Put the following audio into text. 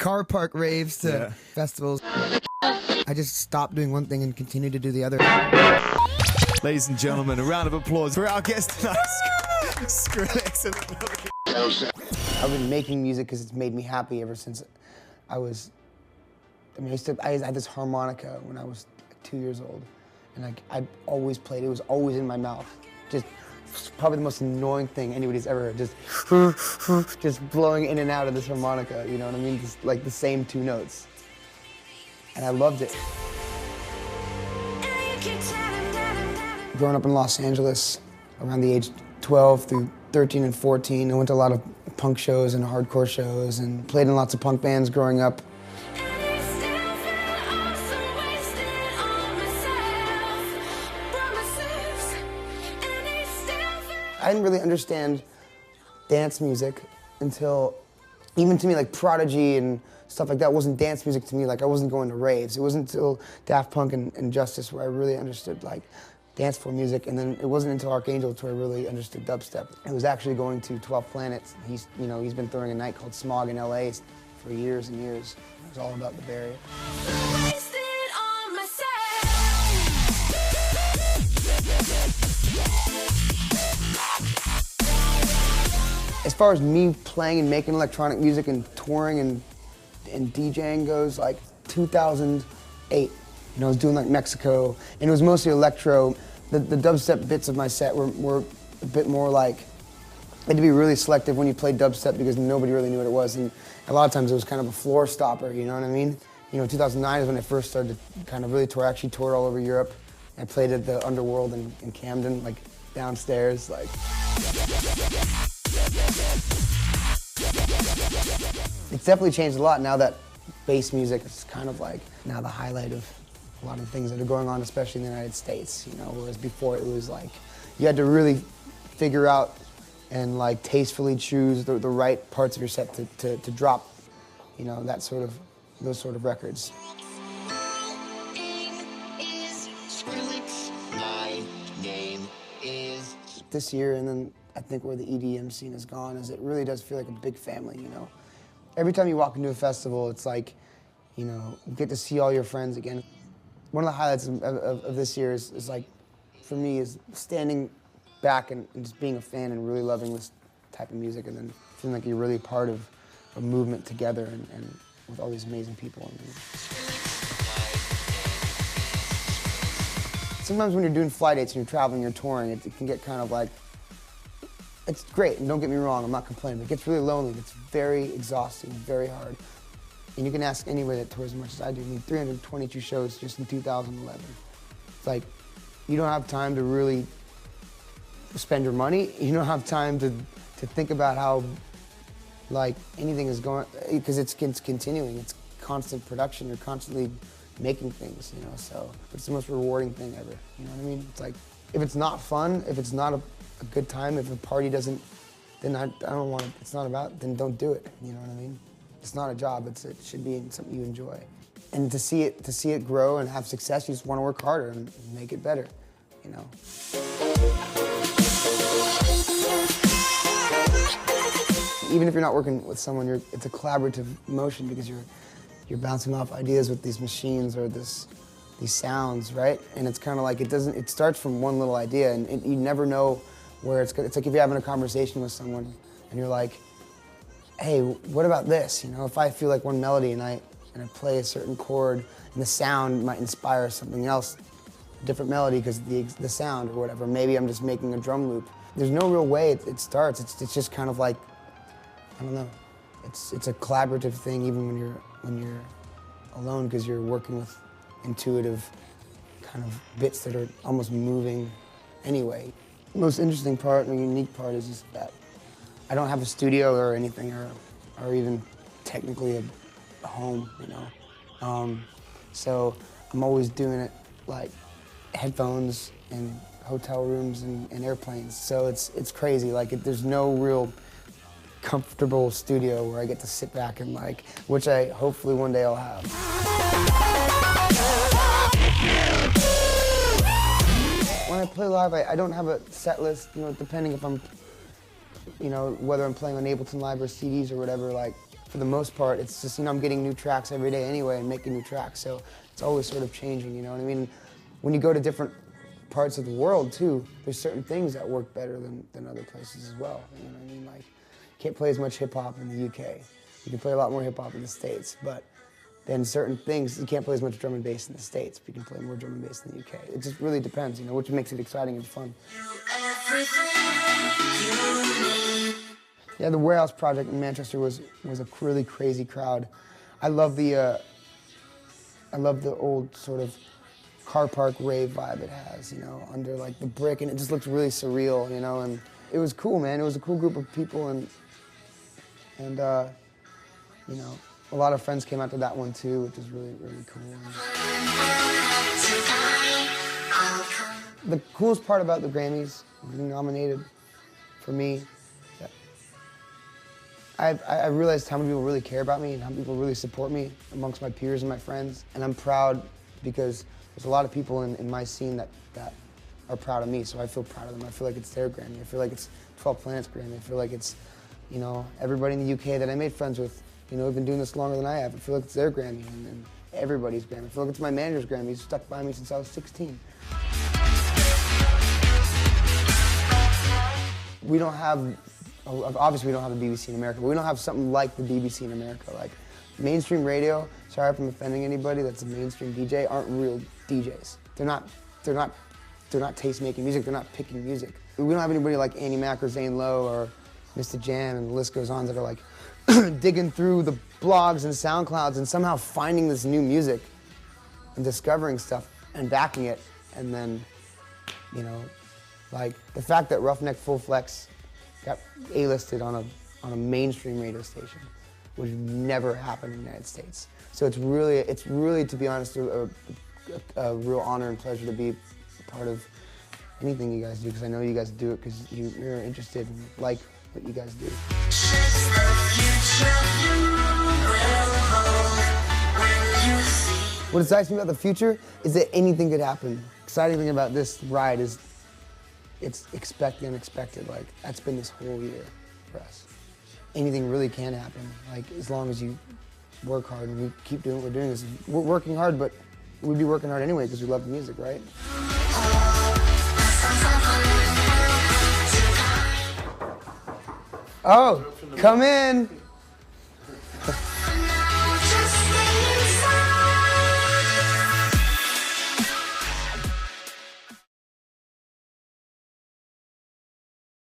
car park raves to festivals. I just stopped doing one thing and continued to do the other. Ladies and gentlemen, a round of applause for our guest tonight, Skrillex. I've been making music because it's made me happy ever since I was, I had this harmonica when I was like 2 years old. And I always played, it was always in my mouth. Just probably the most annoying thing anybody's ever heard, just blowing in and out of this harmonica, you know what I mean? Just like the same two notes. And I loved it. Growing up in Los Angeles, around the age 12 through 13 and 14, I went to a lot of punk shows and hardcore shows and played in lots of punk bands growing up. I didn't really understand dance music until, even to me, like Prodigy and stuff like that wasn't dance music to me. Like I wasn't going to raves. It wasn't until Daft Punk and Justice where I really understood like dance floor music, and then it wasn't until Archangel where I really understood dubstep. It was actually going to 12 Planets. He's been throwing a night called Smog in LA for years and years. It was all about the Bay Area. As far as me playing and making electronic music and touring and DJing goes, like 2008, I was doing like Mexico, and it was mostly electro. The dubstep bits of my set were a bit more like, you had to be really selective when you played dubstep because nobody really knew what it was, and a lot of times it was kind of a floor stopper, you know what I mean? 2009 is when I first started to kind of really tour. I actually toured all over Europe. I played at the Underworld in Camden, like downstairs, like. It's definitely changed a lot now that bass music is kind of like now the highlight of a lot of things that are going on, especially in the United States, whereas before it was like, you had to really figure out and like tastefully choose the right parts of your set to drop, those sort of records. This year, and then I think where the EDM scene has gone is it really does feel like a big family, Every time you walk into a festival, it's like, you get to see all your friends again. One of the highlights of this year is like, for me, is standing back and just being a fan and really loving this type of music, and then feeling like you're really part of a movement together and with all these amazing people. Sometimes when you're doing fly dates and you're traveling, you're touring, it can get kind of like, it's great, and don't get me wrong, I'm not complaining, but it gets really lonely. It's very exhausting, very hard. And you can ask anybody that tours as much as I do. 322 shows just in 2011. It's like, you don't have time to really spend your money. You don't have time to think about how, like, anything is going, because it's continuing. It's constant production. You're constantly making things, so it's the most rewarding thing ever. You know what I mean? It's like, if it's not fun, if it's not a good time, if a party doesn't, then I don't want it, it's not about, then don't do it, you know what I mean? It's not a job, it should be something you enjoy. And to see it grow and have success, you just want to work harder and make it better, Even if you're not working with someone, it's a collaborative motion because you're bouncing off ideas with these machines or these sounds, right? And it's kind of like it starts from one little idea, and you never know where it's going. It's like if you're having a conversation with someone and you're like, hey, what about this? If I feel like one melody and I play a certain chord and the sound might inspire something else, a different melody because the sound or whatever. Maybe I'm just making a drum loop. There's no real way it starts. It's just kind of like, I don't know. It's a collaborative thing even when you're alone because you're working with intuitive kind of bits that are almost moving anyway. The most interesting part and the unique part is just that I don't have a studio or anything or even technically a home, So I'm always doing it like headphones and hotel rooms and airplanes. So it's crazy. Like there's no real comfortable studio where I get to sit back and which I hopefully one day I'll have. When I play live, I don't have a set list, depending if I'm, whether I'm playing on Ableton Live or CDs or whatever, for the most part, it's just, I'm getting new tracks every day anyway and making new tracks, so it's always sort of changing, you know what I mean? When you go to different parts of the world too, there's certain things that work better than other places as well, you know what I mean? Like, you can't play as much hip hop in the UK. You can play a lot more hip hop in the States, but then certain things, you can't play as much drum and bass in the States, but you can play more drum and bass in the UK. It just really depends, which makes it exciting and fun. Yeah, the Warehouse Project in Manchester was a really crazy crowd. I love the old sort of car park rave vibe it has, under like the brick, and it just looks really surreal, and it was cool, man. It was a cool group of people, and a lot of friends came out to that one too, which is really, really cool. The coolest part about the Grammys, being nominated, for me, I realized how many people really care about me and how many people really support me amongst my peers and my friends. And I'm proud because there's a lot of people in my scene that are proud of me, so I feel proud of them. I feel like it's their Grammy. I feel like it's 12 Planets Grammy. I feel like it's, everybody in the UK that I made friends with, have been doing this longer than I have. I feel like it's their Grammy and everybody's Grammy. I feel like it's my manager's Grammy. He's stuck by me since I was 16. We don't have, obviously we don't have the BBC in America, but we don't have something like the BBC in America. Like, mainstream radio, sorry if I'm offending anybody that's a mainstream DJ, aren't real DJs. They're not taste-making music, they're not picking music. We don't have anybody like Annie Mac or Zane Lowe or Mr. Jam, and the list goes on, that are like digging through the blogs and SoundClouds and somehow finding this new music and discovering stuff and backing it, and then, like the fact that Roughneck Full Flex got A-listed on a mainstream radio station, which never happened in the United States. So it's really, to be honest, a real honor and pleasure to be a part of anything you guys do, because I know you guys do it because you're interested and like what you guys do. What excites me about the future is that anything could happen. Exciting thing about this ride is it's expect the unexpected. Like, that's been this whole year for us. Anything really can happen, like, as long as you work hard and we keep doing what we're doing. We're working hard, but we'd be working hard anyway because we love the music, right? Oh, come in.